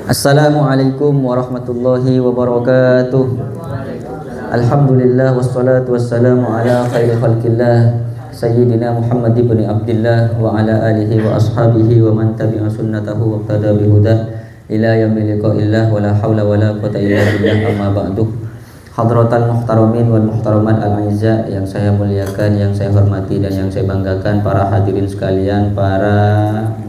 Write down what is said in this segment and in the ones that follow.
Assalamualaikum warahmatullahi wabarakatuh. Alhamdulillah wassalatu wassalamu ala khairi khalqillah Sayyidina Muhammad ibn Abdillah wa ala alihi wa ashabihi wa man tabi'a sunnatahu wa qtada bihudah ila yaumil liqa'illah wa la hawla wa la quwwata illa billah. Amma ba'du. Hadratal muhtaramin wal muhtaramat al-aizza, yang saya muliakan, yang saya hormati dan yang saya banggakan, para hadirin sekalian, para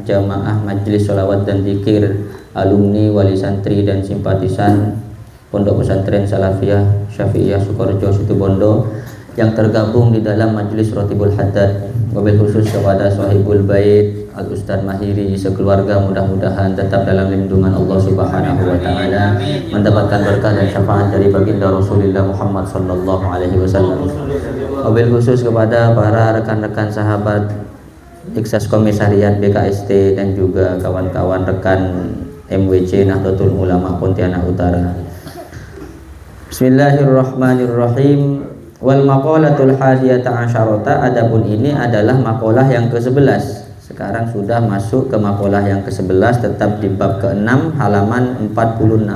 jamaah majelis sholawat dan zikir, alumni, wali santri dan simpatisan Pondok Pesantren Salafiyah Syafi'iyah Sukorejo Situbondo yang tergabung di dalam majelis Rotibul Haddad, wabil khusus kepada sahibul bait Al-Ustaz Mahiri sekeluarga, mudah-mudahan tetap dalam lindungan Allah Subhanahu wa taala, mendapatkan berkah dan syafaat dari baginda Rasulullah Muhammad sallallahu alaihi wasallam. Wabil khusus kepada para rekan-rekan sahabat Iksas Komisariat BKST dan juga kawan-kawan rekan MWC Nahdlatul Ulama Pontianak Utara. Bismillahirrahmanirrahim. Wal maqalatul hadiyata asyarata, adapun ini adalah maqalah yang ke-11. Sekarang sudah masuk ke maqalah yang ke-11, tetap di bab ke-6 halaman 46.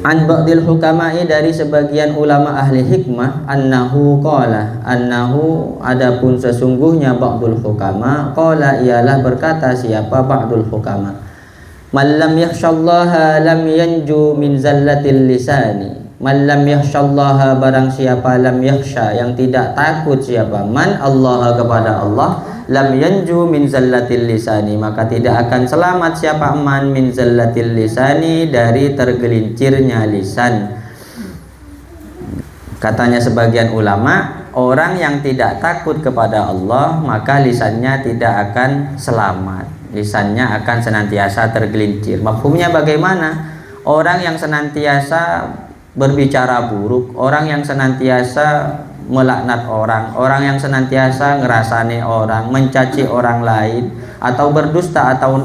An ba'dil hukama'i, dari sebagian ulama ahli hikmah, annahu qala, annahu adapun sesungguhnya ba'dul hukama, qala ialah berkata siapa ba'dul hukama, man lam yakhshallaha lam yanju min zallatil lisani. Man lam yakhshallaha, barang siapa lam yakhsha yang tidak takut siapa, man Allah kepada Allah, lam yanju min zallatil lisani, maka tidak akan selamat siapa man min zallatil lisani, dari tergelincirnya lisan. Katanya sebagian ulama, orang yang tidak takut kepada Allah maka lisannya tidak akan selamat, lisannya akan senantiasa tergelincir. Mafhumnya bagaimana? Orang yang senantiasa berbicara buruk, orang yang senantiasa melaknat orang, orang yang senantiasa ngerasani orang, mencaci orang lain, atau berdusta atau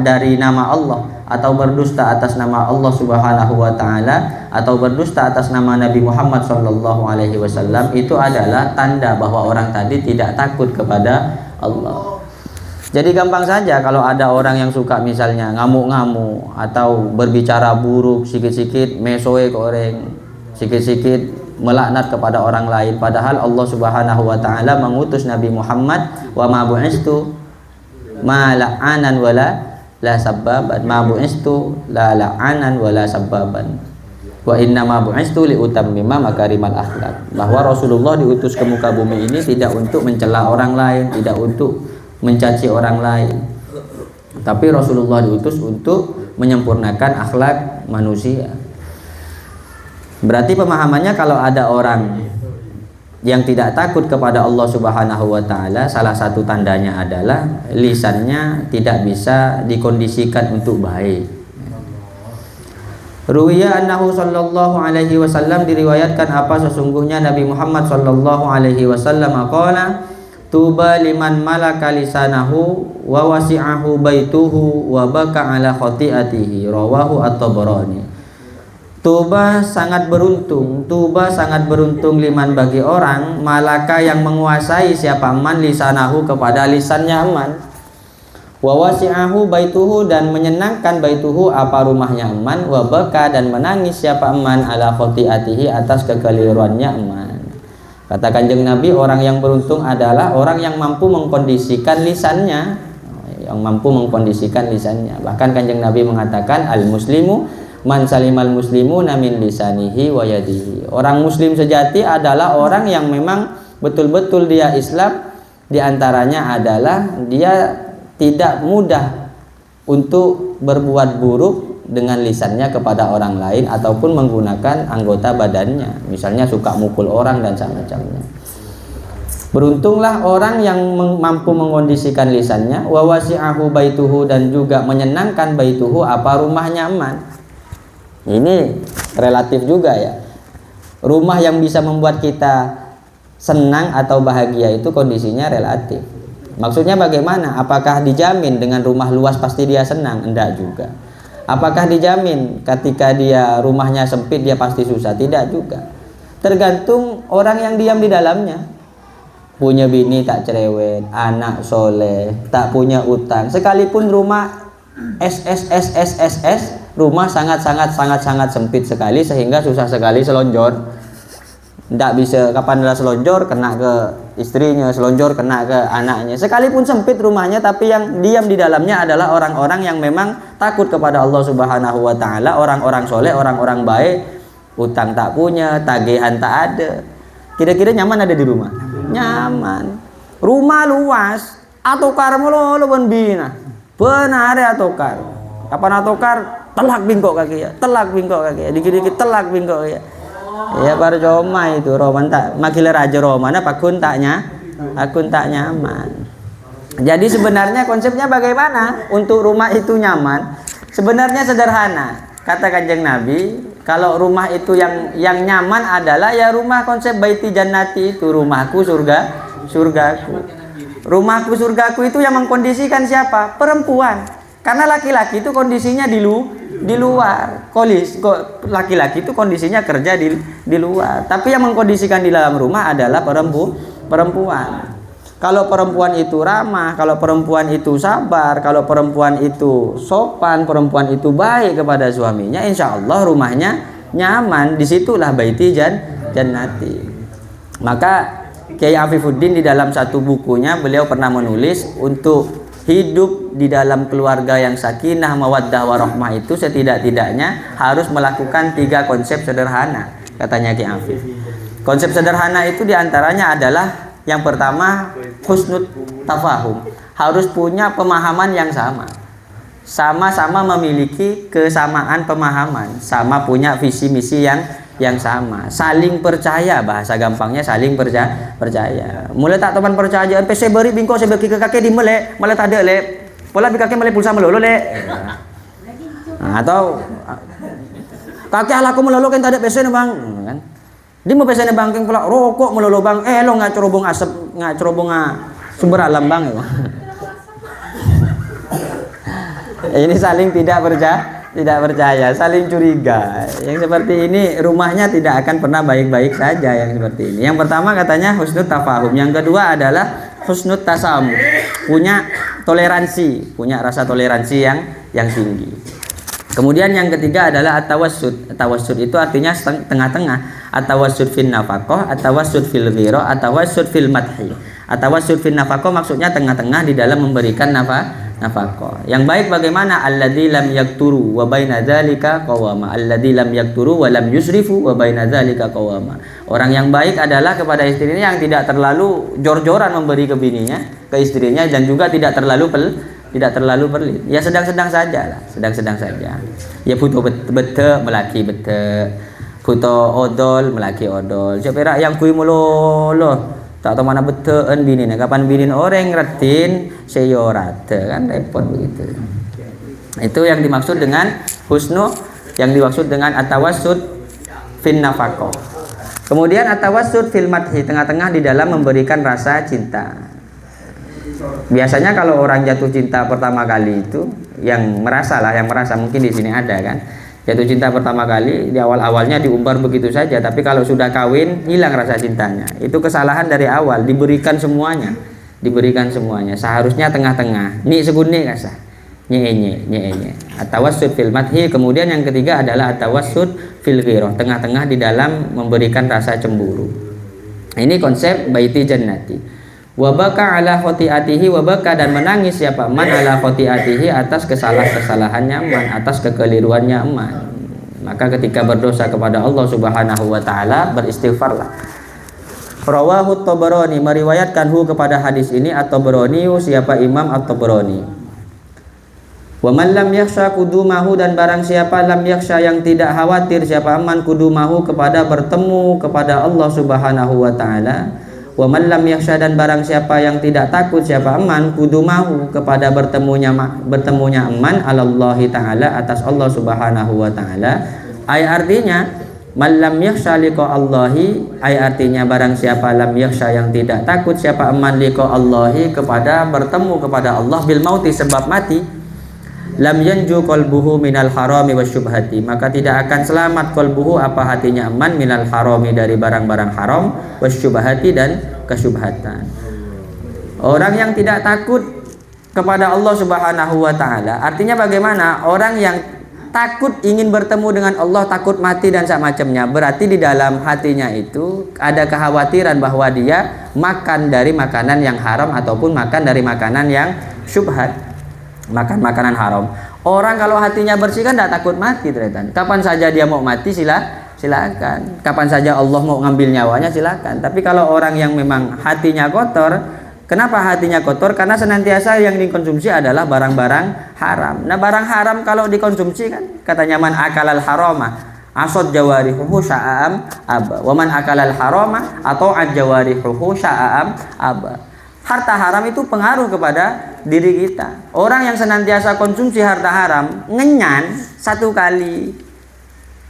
dari nama Allah, atau berdusta atas nama Allah Subhanahu wa taala, atau berdusta atas nama Nabi Muhammad sallallahu alaihi wasallam, itu adalah tanda bahwa orang tadi tidak takut kepada Allah. Jadi gampang saja kalau ada orang yang suka misalnya ngamuk-ngamuk atau berbicara buruk, sikit-sikit mesoe ke orang, sikit-sikit melaknat kepada orang lain, padahal Allah Subhanahu wa taala mengutus Nabi Muhammad, wa ma bu'istu ma la'anan wala la sabbaban, ma bu'istu la la'anan wala sabbaban, wa inna ma bu'istu li utammima makarimal akhlak, bahwa Rasulullah diutus ke muka bumi ini tidak untuk mencela orang lain, tidak untuk mencaci orang lain, tapi Rasulullah diutus untuk menyempurnakan akhlak manusia. Berarti pemahamannya kalau ada orang yang tidak takut kepada Allah Subhanahu wa taala, salah satu tandanya adalah lisannya tidak bisa dikondisikan untuk baik. Ruwiya annahu sallallahu alaihi wasallam, diriwayatkan apa sesungguhnya Nabi Muhammad sallallahu alaihi wasallam qala, tuba liman malaka lisanahu wa wasi'ahu baituhu wa baka ala khati'atihi, rawahu at-Tabarani. Tuba sangat beruntung, tuba sangat beruntung liman bagi orang, malaka yang menguasai siapa man lisanahu kepada lisannya man, wa wasi'ahu baituhu dan menyenangkan baituhu apa rumahnya man, wa baka dan menangis siapa man ala khati'atihi atas kekeliruannya man. Kata Kanjeng Nabi, orang yang beruntung adalah orang yang mampu mengkondisikan lisannya, yang mampu mengkondisikan lisannya. Bahkan Kanjeng Nabi mengatakan, al muslimu man salimal muslimuna min lisanihi wa yadihi. Orang muslim sejati adalah orang yang memang betul-betul dia Islam, diantaranya adalah dia tidak mudah untuk berbuat buruk dengan lisannya kepada orang lain ataupun menggunakan anggota badannya, misalnya suka mukul orang dan semacamnya. Beruntunglah orang yang mampu mengkondisikan lisannya, wa wasi'ahu baituhu dan juga menyenangkan baituhu apa rumahnya man. Ini relatif juga ya. Rumah yang bisa membuat kita senang atau bahagia itu kondisinya relatif. Maksudnya bagaimana? Apakah dijamin dengan rumah luas pasti dia senang? Enggak juga. Apakah dijamin ketika dia rumahnya sempit dia pasti susah? Tidak juga. Tergantung orang yang diam di dalamnya. punya bini tak cerewet, anak soleh, tak punya utang, sekalipun rumah rumah sangat sempit sekali sehingga susah sekali selonjor. Tidak bisa, kapan adalah selonjor kena ke istrinya, selonjor kena ke anaknya. Sekalipun sempit rumahnya, tapi yang diam di dalamnya adalah orang-orang yang memang takut kepada Allah Subhanahu wa taala, orang-orang soleh, orang-orang baik. Utang tak punya, tagihan tak ada. Kira-kira nyaman ada di rumah? Nyaman. Rumah luas, atokar mulu pun bina. Benar ya atokar. Kapan atokar? Telak bingkok kaki ya, telak bingkok kaki ya, dikit-dikit telak bingkok ya. Ya percuma itu, roman tak makil raja romana pakun taknya, akun tak nyaman. Jadi sebenarnya konsepnya bagaimana untuk rumah itu nyaman? Sebenarnya sederhana. Kata Kanjeng Nabi, kalau rumah itu yang nyaman adalah ya rumah konsep baiti jannati itu, rumahku surgaku. Rumahku surgaku itu yang mengkondisikan siapa? Perempuan. Karena laki-laki itu kondisinya di luar. Laki-laki itu kondisinya kerja di luar. Tapi yang mengkondisikan di dalam rumah adalah perempuan. Kalau perempuan itu ramah, kalau perempuan itu sabar, kalau perempuan itu sopan, perempuan itu baik kepada suaminya, insya Allah rumahnya nyaman. Disitulah baiti jannati. Maka Kiai Afifuddin di dalam satu bukunya beliau pernah menulis, untuk hidup di dalam keluarga yang sakinah, mawaddah, warahmah itu setidak-tidaknya harus melakukan 3 konsep sederhana, katanya Ki Afif. Konsep sederhana itu diantaranya adalah yang pertama husnul tafahum, harus punya pemahaman yang sama-sama memiliki kesamaan pemahaman, sama punya visi misi yang sama, saling percaya, bahasa gampangnya saling percaya. Mulai tak teman percaya, PC beri bingko saya bagi ke kakek di melek, malah tak ada lek. Pola bi kakek melek pulsa melolo lek. Nah, atau kakek alaku melolo kan tak ada PC bang, kan? Dia mau PC bang keng pula rokok melolo bang, lo nggak cerobong asap, nggak cerobong sumber alam bang. Ini saling tidak percaya, saling curiga. Yang seperti ini rumahnya tidak akan pernah baik-baik saja yang seperti ini. Yang pertama katanya husnul tafahum, yang kedua adalah husnul tasamu, punya toleransi, punya rasa toleransi yang tinggi. Kemudian yang ketiga adalah at-tawassud. At-tawassud itu artinya tengah-tengah. At-tawassud fil nafaqah, at-tawassud fil ghira, at-tawassud fil madhi. At-tawassud fil nafaqah maksudnya tengah-tengah di dalam memberikan nafkah. Yang baik bagaimana? Alladzi lam yakturu wa baina dzalika qawama. Alladzi lam yakturu wa lam yusrifu wa baina dzalika qawama. Orang yang baik adalah kepada istrinya yang tidak terlalu jor-joran memberi ke bininya, ke istrinya, dan juga tidak terlalu pelit. Ya sedang-sedang saja lah, sedang-sedang saja. Ya butuh bete melaki bete, butuh odol melaki odol. Siapa yang kui mulolo tak tahu mana betul bini, kapan bini orang retin seyorate, kan repot begitu. Itu yang dimaksud dengan husnu, yang dimaksud dengan at-tawassud fin nafaqah. Kemudian at-tawassud fil madhi, tengah-tengah di dalam memberikan rasa cinta. Biasanya kalau orang jatuh cinta pertama kali itu yang merasa mungkin di sini ada kan. Jatuh cinta pertama kali di awal-awalnya diumbar begitu saja, tapi kalau sudah kawin hilang rasa cintanya. Itu kesalahan dari awal, diberikan semuanya. Seharusnya tengah-tengah. Ni seguni kasah. Nye. At-tawassud fil madhi. Kemudian yang ketiga adalah at-tawassud fil ghirah, tengah-tengah di dalam memberikan rasa cemburu. Ini konsep baiti jannati. Wa baka ala khotiatihi, wa baka, dan menangis siapa man ala khotiatihi, atas kesalahannya man, atas kekeliruannya man. Maka ketika berdosa kepada Allah Subhanahu wa taala, beristighfarlah. Rawahu Tabarani, meriwayatkan kepada hadis ini At-Tabarani, siapa Imam At-Tabarani. Wa man lam yakhsha kudumahu, dan barang siapa lam yakhsha yang tidak khawatir siapa man kudumahu kepada bertemu kepada Allah Subhanahu wa taala. Wa man lam yakhsha, dan barang siapa yang tidak takut siapa man kudumahu kepada bertemunya man alallahi taala, atas Allah Subhanahu wa taala. Ay artinya man lam yakhsha liqa Allahi, ay artinya barang siapa lam yakhsha yang tidak takut siapa man liqa Allahi kepada bertemu kepada Allah bil mauti, sebab mati. lam yanju qalbuhu minal harami wasyubhati, maka tidak akan selamat qalbuhu apa hatinya aman minal harami dari barang-barang haram wasyubhati dan kesyubhatan. Orang yang tidak takut kepada Allah Subhanahu wa taala, artinya bagaimana? Orang yang takut ingin bertemu dengan Allah, takut mati dan semacamnya, berarti di dalam hatinya itu ada kekhawatiran bahwa dia makan dari makanan yang haram ataupun makan dari makanan yang syubhat, makan makanan haram. Orang kalau hatinya bersih kan tidak takut mati ternyata. Kapan saja dia mau mati silakan. Kapan saja Allah mau ngambil nyawanya silakan. Tapi kalau orang yang memang hatinya kotor, kenapa hatinya kotor? Karena senantiasa yang dikonsumsi adalah barang-barang haram. Nah, barang haram kalau dikonsumsi kan katanya man akalal harama asad jawarihuhu sya'am aba. Wa man akalal harama atau ajawarihuhu sya'am aba. Harta haram itu pengaruh kepada diri kita. Orang yang senantiasa konsumsi harta haram, ngenyan satu kali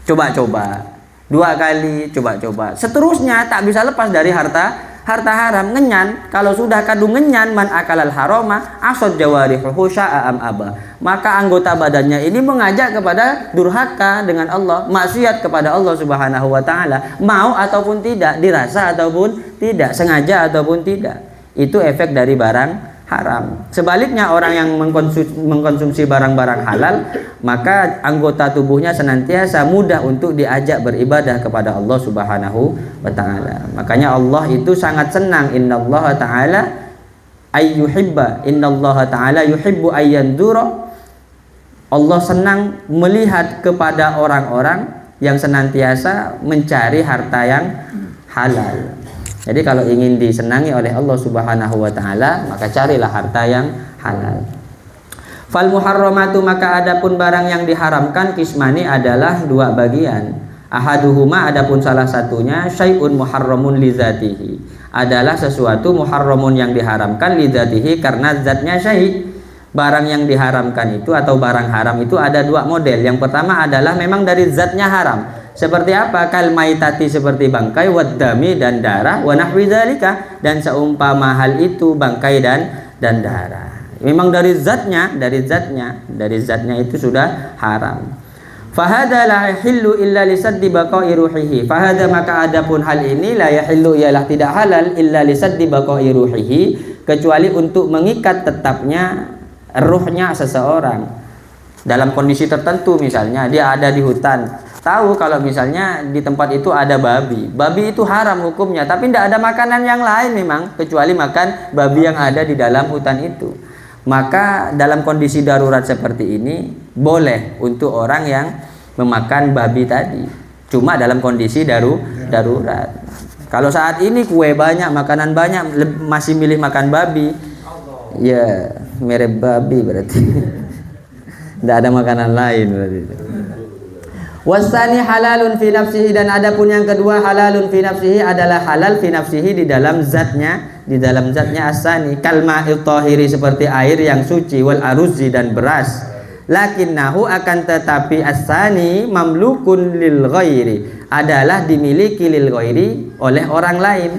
coba-coba, dua kali coba-coba, seterusnya tak bisa lepas dari harta haram. Ngenyan, kalau sudah kadung ngenyan man akalal harama asad jawarihuhu sya'am aba, maka anggota badannya ini mengajak kepada durhaka dengan Allah, maksiat kepada Allah Subhanahu wa taala, mau ataupun tidak, dirasa ataupun tidak, sengaja ataupun tidak. Itu efek dari barang haram. Sebaliknya orang yang mengkonsumsi barang-barang halal, maka anggota tubuhnya senantiasa mudah untuk diajak beribadah kepada Allah Subhanahu wa taala. Makanya Allah itu sangat senang, innallaha ta'ala ayyuhibba, innallaha ta'ala yuhibbu ayyandura. Allah senang melihat kepada orang-orang yang senantiasa mencari harta yang halal. Jadi kalau ingin disenangi oleh Allah Subhanahu wa taala, maka carilah harta yang halal. Fal muharramatu, maka adapun barang yang diharamkan kismani adalah dua bagian. Ahaduhuma, adapun salah satunya syai'un muharramun li dzatihi, adalah sesuatu muharramun yang diharamkan li dzatihi karena zatnya syai'. Barang yang diharamkan itu atau barang haram itu ada dua model. Yang pertama adalah memang dari zatnya haram. Seperti apa? Kal maitati, seperti bangkai, waddami, dan darah, wa nahwi dzalika, dan seumpama hal itu bangkai dan darah. Memang dari zatnya itu sudah haram. Fahada la yahillu illa lisaddi baqa'i ruhihi. Fahada, maka adapun hal ini la yahillu, ialah tidak halal, illa lisaddi baqa'i ruhihi, kecuali untuk mengikat tetapnya ruhnya seseorang dalam kondisi tertentu. Misalnya dia ada di hutan, tahu kalau misalnya di tempat itu ada babi itu haram hukumnya, tapi tidak ada makanan yang lain memang kecuali makan babi yang ada di dalam hutan itu. Maka dalam kondisi darurat seperti ini boleh untuk orang yang memakan babi tadi, cuma dalam kondisi darurat. Kalau saat ini kue banyak, makanan banyak, masih milih makan babi, ya mirip babi berarti. Tidak ada makanan lain berarti. Wasani halalun fi nafsihi, dan adapun yang kedua halalun fi nafsihi adalah halal fi nafsihi, di dalam zatnya asani, kalma'il tahiri, seperti air yang suci, wal aruzi, dan beras. Lakinnahu, akan tetapi asani mamlukun lil ghairi, adalah dimiliki lil ghairi, oleh orang lain.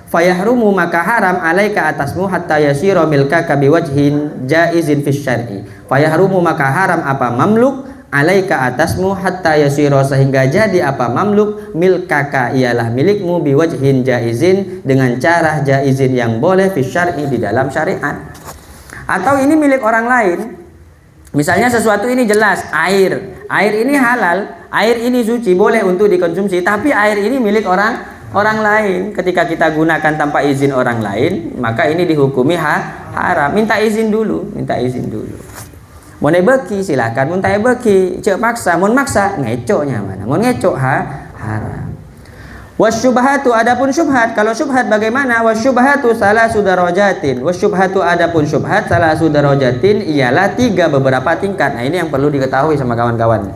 Fayahrumu, maka haram, alaika, atasmu, hatta yasira milkaka biwajhin jaizin fis syar'i. Fayahrumu, maka haram apa mamluk, alaika, atasmu, hatta yasira, sehingga jadi apa mamluk, milkaka, ialah milikmu, biwajhin jaizin, dengan cara jaizin yang boleh, fis syar'i, di dalam syariat. Atau ini milik orang lain, misalnya sesuatu ini jelas air ini halal, air ini suci, boleh untuk dikonsumsi, tapi air ini milik orang lain. Ketika kita gunakan tanpa izin orang lain, maka ini dihukumi haram. Minta izin dulu. Mau beki silakan, mun beki cek maksa, mun maksa ngecoknya mana, mun ngecok haram. Wasyubhatu, adapun syubhat, kalau syubhat bagaimana? Wasyubhatu salasu darajatin. Wasyubhatu, adapun syubhat salasu darajatin, ialah 3 beberapa tingkat. Nah, ini yang perlu diketahui sama kawan-kawan.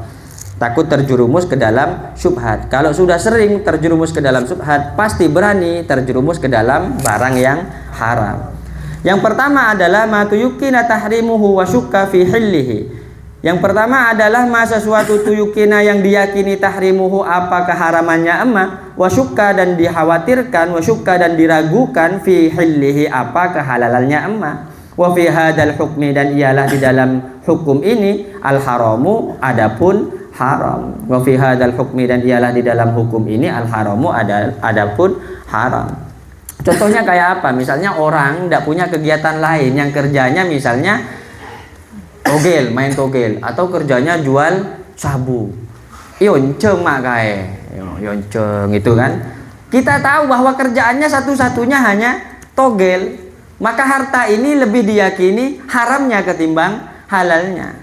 Takut terjerumus ke dalam syubhat. Kalau sudah sering terjerumus ke dalam syubhat, pasti berani terjerumus ke dalam barang yang haram. Yang pertama adalah ma tuyukina tahrimuhu wa syukka fi hillihi. Yang pertama adalah ma sesuatu tuyukina yang diyakini tahrimuhu, apa keharamannya emak, wa syukka, dan dikhawatirkan, wa syukka, dan diragukan, fi hillihi, apa kehalalannya emak. Wa fi hadzal hukmi, dan ialah di dalam hukum ini al haramu adapun haram. Wa fi hadzal hukmi, dan ialah di dalam hukum ini al haramu adapun haram. Contohnya kayak apa? Misalnya orang tidak punya kegiatan lain, yang kerjanya misalnya togel, main togel, atau kerjanya jual sabu. Yonceng mak kae. Yonceng itu kan. Kita tahu bahwa kerjaannya satu-satunya hanya togel. Maka harta ini lebih diyakini haramnya ketimbang halalnya.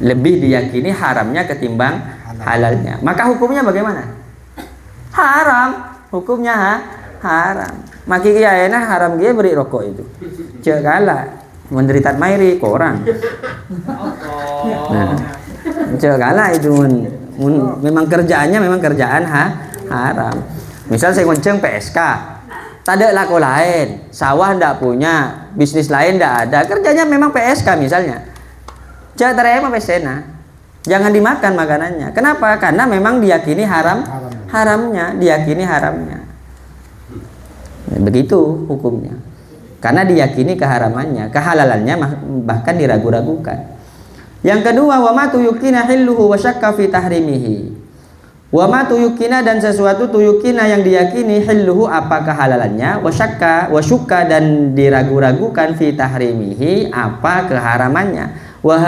Lebih diyakini haramnya ketimbang halalnya. Maka hukumnya bagaimana? Haram. Hukumnya haram. Maki kia enak haram dia beri rokok itu. Cek kalah menderita mairi korang. Nah, cek kalah itu memang kerjaannya memang kerjaan haram. Misal saya ngonceng PSK. Tak ada laku lain, sawah ndak punya, bisnis lain ndak ada, kerjanya memang PSK misalnya. Jangan terima pesena, jangan dimakan makanannya. Kenapa? Karena memang diyakini haramnya, diyakini haramnya. Begitu hukumnya. Karena diyakini keharamannya, kehalalannya bahkan diragu-ragukan. Yang kedua, wa ma tuyukina hilluhu wa syakka fi tahrimihi. Wa ma tuyukina, dan sesuatu tuyukina yang diyakini hilluhu apa kehalalannya, wa syakka dan diragu-ragukan fi tahrimihi apa keharamannya. Wa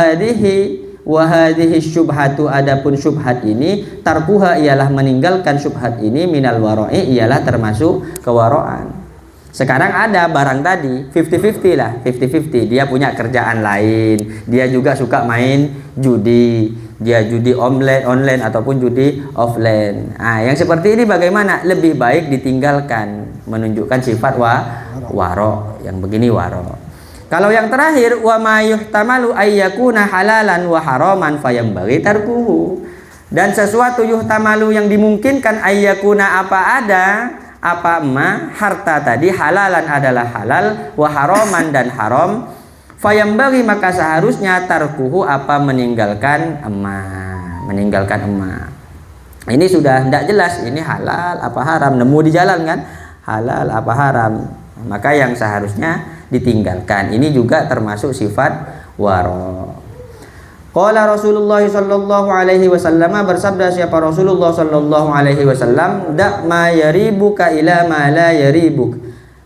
hadhihi syubhatu, adapun syubhat ini tarkuha ialah meninggalkan syubhat ini minal wara'i ialah termasuk kewaraan. Sekarang ada barang tadi 50-50 lah, 50-50. Dia punya kerjaan lain, dia juga suka main judi, dia judi online ataupun judi offline. Nah, yang seperti ini bagaimana? Lebih baik ditinggalkan, menunjukkan sifat waro. Yang begini waro. Kalau yang terakhir, wa ma yuhtamalu ayyakuna halalan wa haraman fayambaghi tarkuhu. Dan sesuatu yuhtamalu yang dimungkinkan ayyakuna apa harta tadi halalan adalah halal, wa haraman dan haram, fayambaghi maka seharusnya tarkuhu apa meninggalkan emas. Ini sudah tidak jelas ini halal apa haram, nemu di jalan kan halal apa haram, maka yang seharusnya ditinggalkan. Ini juga termasuk sifat waro. Qala Rasulullah sallallahu alaihi wasallam, bersabda siapa Rasulullah sallallahu alaihi wasallam, da ma yaribuka ila ma la yaribuk.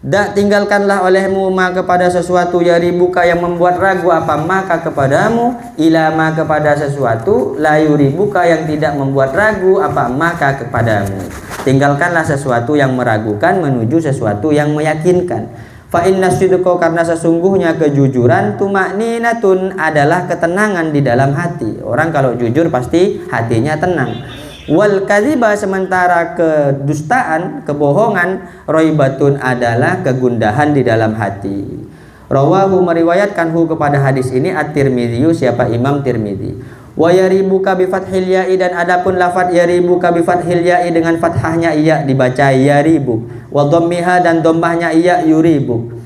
Da tinggalkanlah olehmu ma kepada sesuatu yaribuka yang membuat ragu apa maka kepadamu, ila ma kepada sesuatu la yuribuka yang tidak membuat ragu apa maka kepadamu. Tinggalkanlah sesuatu yang meragukan menuju sesuatu yang meyakinkan. Fa inna sidqa, karena sesungguhnya kejujuran, tumakninatun adalah ketenangan di dalam hati. Orang kalau jujur pasti hatinya tenang. Wal kadhiba, sementara kedustaan, kebohongan, raibatun adalah kegundahan di dalam hati. Rawahu, meriwayatkan kepada hadis ini at-Tirmidzi, siapa Imam Tirmidzi. Wa yaribuka bi fathil ya'i, dan adapun lafaz yaribuka bi fathil ya'i dengan fathahnya iya dibaca yaribuk, wa dhammiha dan dhammahnya iya yuribuk.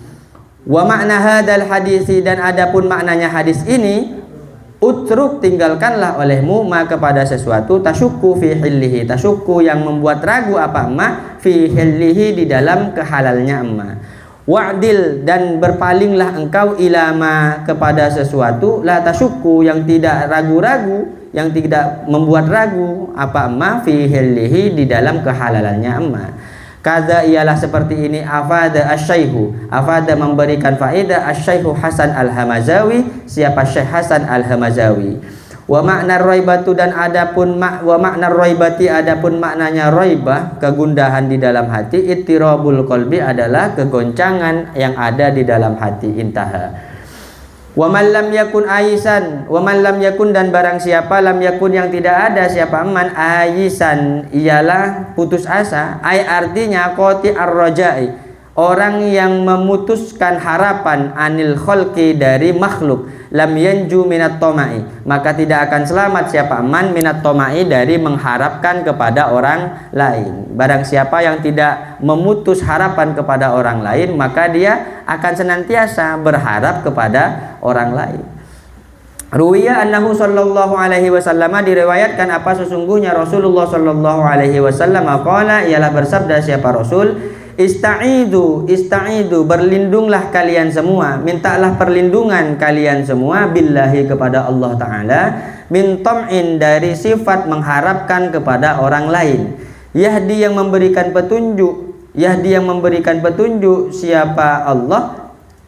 Wa makna hadzal hadisi, dan adapun maknanya hadis ini, utruk tinggalkanlah olehmu ma kepada sesuatu tasyukku fi hillihi, tasyukku yang membuat ragu apa ma fi hillihi di dalam kehalalnya emas. Wa'dil, dan berpalinglah engkau ilama kepada sesuatu la tasyukku yang tidak ragu-ragu, yang tidak membuat ragu apa ma fi hillihi di dalam kehalalannya emas. Kaza ialah seperti ini afada asy-syaikhu, afada memberikan faedah asy-syaikhu Hasan al-Hamazawi, siapa Syekh Hasan al-Hamazawi. Wa makna raibatu, dan adapun wa makna raibati, adapun maknanya raibah kegundahan di dalam hati, ittirabul qalbi adalah kegoncangan yang ada di dalam hati. Intaha. Wa man lam yakun aisan, wa man lam yakun, dan barang siapa lam yakun yang tidak ada, siapa man aisan ialah putus asa, ai artinya qati ar-raja'i, orang yang memutuskan harapan anil khalqi dari makhluk, lam yanju minat toma'i, maka tidak akan selamat siapa man minat toma'i dari mengharapkan kepada orang lain. Barang siapa yang tidak memutus harapan kepada orang lain, maka dia akan senantiasa berharap kepada orang lain. Ruwiya annahu sallallahu alaihi wasallam, diriwayatkan apa sesungguhnya Rasulullah sallallahu alaihi wasallam qala, ialah bersabda siapa Rasul, Ista'idu, berlindunglah kalian semua, mintalah perlindungan kalian semua billahi kepada Allah Ta'ala, min tam'in, dari sifat mengharapkan kepada orang lain. Yahdi yang memberikan petunjuk siapa Allah,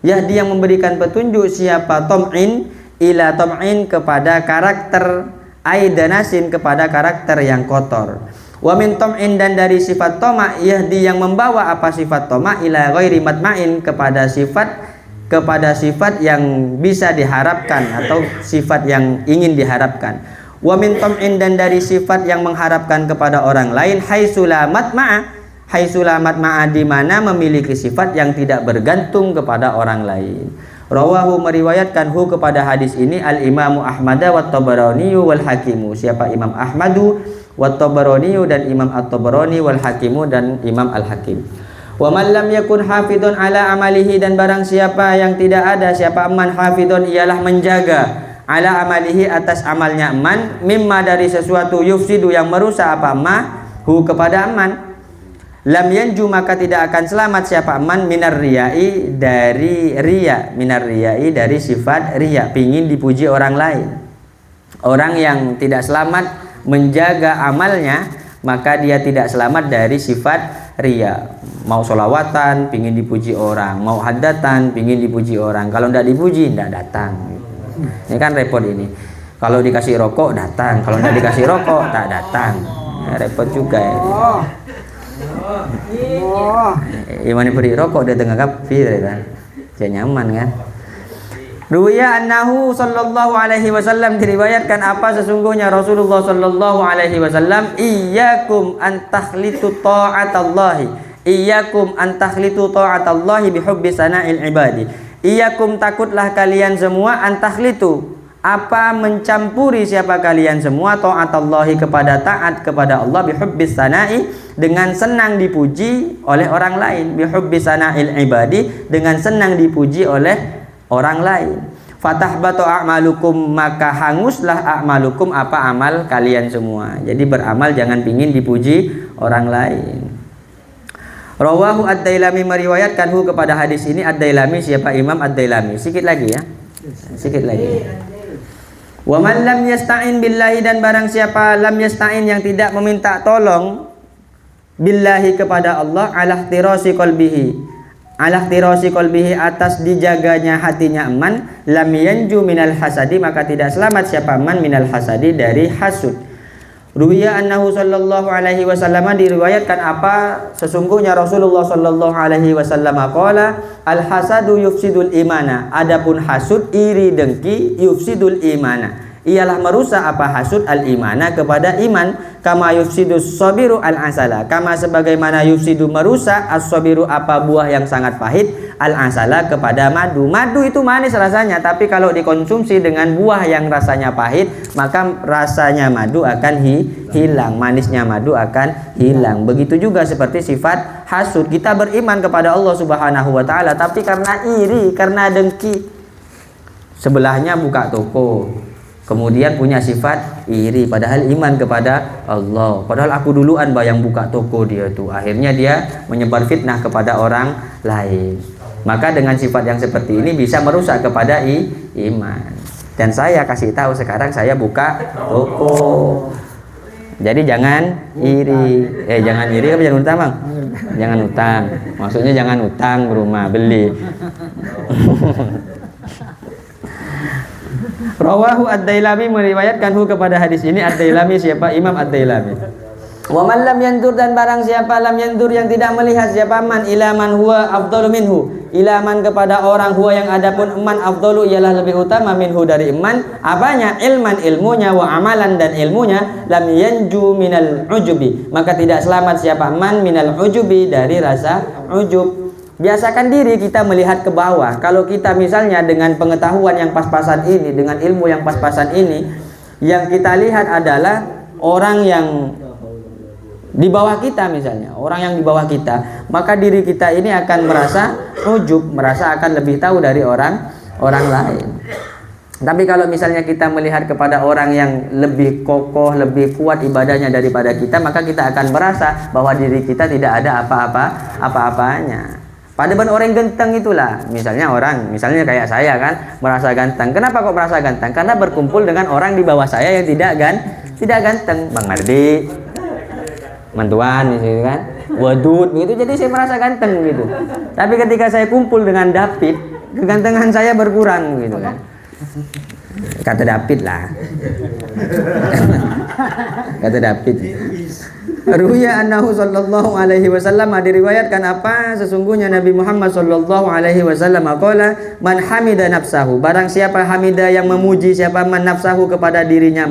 Yahdi yang memberikan petunjuk siapa tam'in ila tam'in, kepada karakter aidanasin, kepada karakter yang kotor. Wa min tam'in, dan dari sifat tama, yahdi yang membawa apa sifat tama ila ghairi matma'in, kepada sifat yang bisa diharapkan atau sifat yang ingin diharapkan. Wa min tam'in, dan dari sifat yang mengharapkan kepada orang lain, haitsula matma'a, di mana memiliki sifat yang tidak bergantung kepada orang lain. Rawahu, meriwayatkan kepada hadis ini al-Imamu Ahmad wa Tabarani wal Hakimu, siapa Imam Ahmadu wa Tabarani, dan Imam At-Tabarani, wal Hakimu, dan Imam Al-Hakim. Wa man lam yakun hafidun ala amalihi, dan barang siapa yang tidak ada, siapa man hafidun, ialah menjaga, ala amalihi, atas amalnya man, mimma, dari sesuatu, yufsidu, yang merusak apa ma kepada man, lam yanju, maka tidak akan selamat siapa man minar riyai, dari riya, minar riyai, dari sifat riya, pingin dipuji orang lain. Orang yang tidak selamat menjaga amalnya, maka dia tidak selamat dari sifat riya. Mau sholawatan pingin dipuji orang, mau hadatan pingin dipuji orang, kalau tidak dipuji tidak datang. Ini kan repot ini. Kalau dikasih rokok datang, kalau tidak dikasih rokok tak datang. Repot juga ya. Imani beri rokok dia tengah kafir kan, dia nyaman kan. Ruwiya annahu sallallahu alaihi wasallam, diriwayatkan apa sesungguhnya Rasulullah sallallahu alaihi wasallam, iyyakum an takhlitu ta'atallahi, iyyakum an takhlitu ta'atallahi bihubbi sana'il ibadi. Iyyakum, takutlah kalian semua, an takhlitu, apa mencampuri siapa kalian semua, ta'atallahi, kepada taat kepada Allah, bihubbis sana'i, dengan senang dipuji oleh orang lain, bihubbis sana'il ibadi, dengan senang dipuji oleh orang lain. Fatahbatu a'malukum, maka hanguslah a'malukum, apa amal kalian semua. Jadi beramal jangan pingin dipuji orang lain. Rawahu ad-Dailami, meriwayatkan kepada hadis ini ad-Dailami, siapa Imam ad-Dailami. Sikit lagi ya, sikit lagi. Wa man lam yasta'in billahi, dan barang siapa lam yasta'in, yang tidak meminta tolong, billahi, kepada Allah, ala ihtirasi qalbihi, atas dijaganya hatinya man, lam yanju minal hasadi, maka tidak selamat siapa man minal hasadi, dari hasud. Ruwiya annahu sallallahu alaihi wasallam, diriwayatkan apa sesungguhnya Rasulullah sallallahu alaihi wasallam qala, al hasadu yufsidul imana, adapun hasud, iri dengki, yufsidul imana, ialah merusak apa hasud, al imana, kepada iman. Kama yufsidus sabiru al asala, kama sebagaimana yufsidu, merusak, as-sabiru, apa buah yang sangat pahit, al asala, kepada madu. Madu itu manis rasanya, tapi kalau dikonsumsi dengan buah yang rasanya pahit, maka rasanya madu akan hilang, manisnya madu akan hilang. Begitu juga seperti sifat hasud. Kita beriman kepada Allah Subhanahu wa taala, tapi karena iri, karena dengki, sebelahnya buka toko, kemudian punya sifat iri, padahal iman kepada Allah, padahal aku duluan yang buka toko dia tuh, akhirnya dia menyebar fitnah kepada orang lain. Maka dengan sifat yang seperti ini bisa merusak kepada iman. Dan saya kasih tahu sekarang, saya buka toko, jadi jangan iri. Jangan iri, apa jangan utang bang? Jangan utang, maksudnya jangan utang rumah beli. Rawahu ad-Dailami, meriwayatkan kepada hadis ini ad-Dailami, siapa Imam ad-Dailami. Wa man lam yandur, dan barang siapa lam yandur, yang tidak melihat siapa man, ila man huwa afdalu minhu, ila man, kepada orang, huwa, yang adapun man, afdalu, ialah lebih utama, minhu, dari man, apanya, ilman, ilmunya, wa amalan, dan ilmunya, lam yanju minal ujubi, maka tidak selamat siapa man minal ujubi, dari rasa ujub. Biasakan diri kita melihat ke bawah. Kalau kita misalnya dengan pengetahuan yang pas-pasan ini, dengan ilmu yang pas-pasan ini, yang kita lihat adalah orang yang di bawah kita, misalnya orang yang di bawah kita, maka diri kita ini akan merasa ujub, merasa akan lebih tahu dari orang lain. Tapi kalau misalnya kita melihat kepada orang yang lebih kokoh, lebih kuat ibadahnya daripada kita, maka kita akan merasa bahwa diri kita tidak ada apa-apanya. Padahal orang ganteng itulah, misalnya kayak saya kan, merasa ganteng. Kenapa kok merasa ganteng? Karena berkumpul dengan orang di bawah saya yang tidak ganteng. Bang Mardi, Mantuan gitu kan, Wadud begitu, jadi saya merasa ganteng gitu. Tapi ketika saya kumpul dengan David, kegantengan saya berkurang gitu kan. Kata David lah. Kata David. Ruya annahu sallallahu alaihi wasallam, diriwayatkan apa sesungguhnya Nabi Muhammad sallallahu alaihi wasallam qala man hamida nafsahu, barang siapa hamida yang memuji, siapa man nafsahu kepada dirinya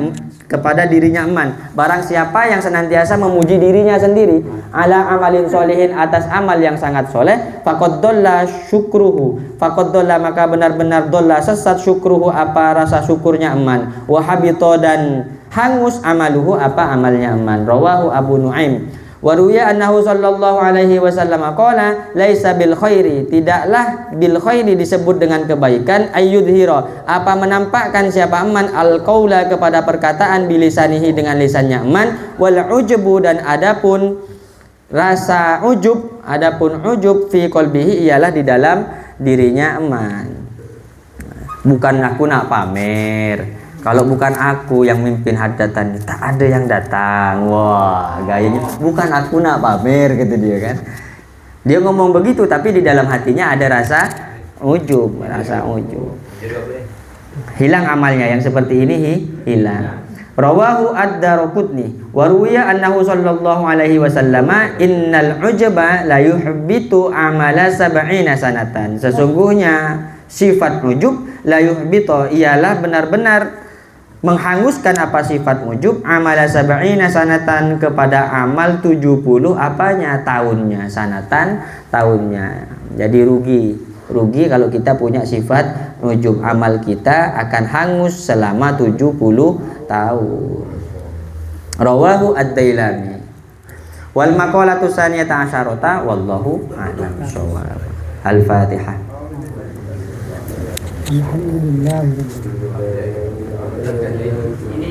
eman, barang siapa yang senantiasa memuji dirinya sendiri, ala amalin solihin, atas amal yang sangat soleh, faqad dhalla syukruhu, faqad dhalla maka benar-benar dhalla sesat syukruhu apa rasa syukurnya eman, wa habita dan hangus amaluhu apa amalnya eman. Rawahu Abu Nuaim. Wa ruya annahu sallallahu alaihi wasallam qala laisa bil khairi, tidaklah bil khairi disebut dengan kebaikan, ayyudhira apa menampakkan siapa eman, al qaula kepada perkataan, bilisanihi dengan lisannya eman, wal ujubu dan adapun rasa ujub, adapun ujub fi qalbihi ialah di dalam dirinya eman. Bukan aku nak pamer. Kalau bukan aku yang mimpin hajatan, tak ada yang datang. Wah, gayanya bukan aku nak pamer, kata dia kan. Dia ngomong begitu, tapi di dalam hatinya ada rasa ujub, Hilang amalnya yang seperti ini, hilang. Rawahu ad-Daraqutni wa ruwiya annahu sallallahu alaihi wasallam innal ujba la yuhbitu amala 70 sanatan. Sesungguhnya sifat ujub la yuhbitu ialah benar-benar menghanguskan apa sifat ujub, amala 70 sanatan kepada amal 70 apanya tahunnya, sanatan tahunnya. Jadi rugi kalau kita punya sifat ujub, amal kita akan hangus selama 70 tahun. Rawahu ad-Dailami. Wal maqalatu saniyata asyarata wallahu a'lam bishawab. Al-Fatihah. Alhamdulillah.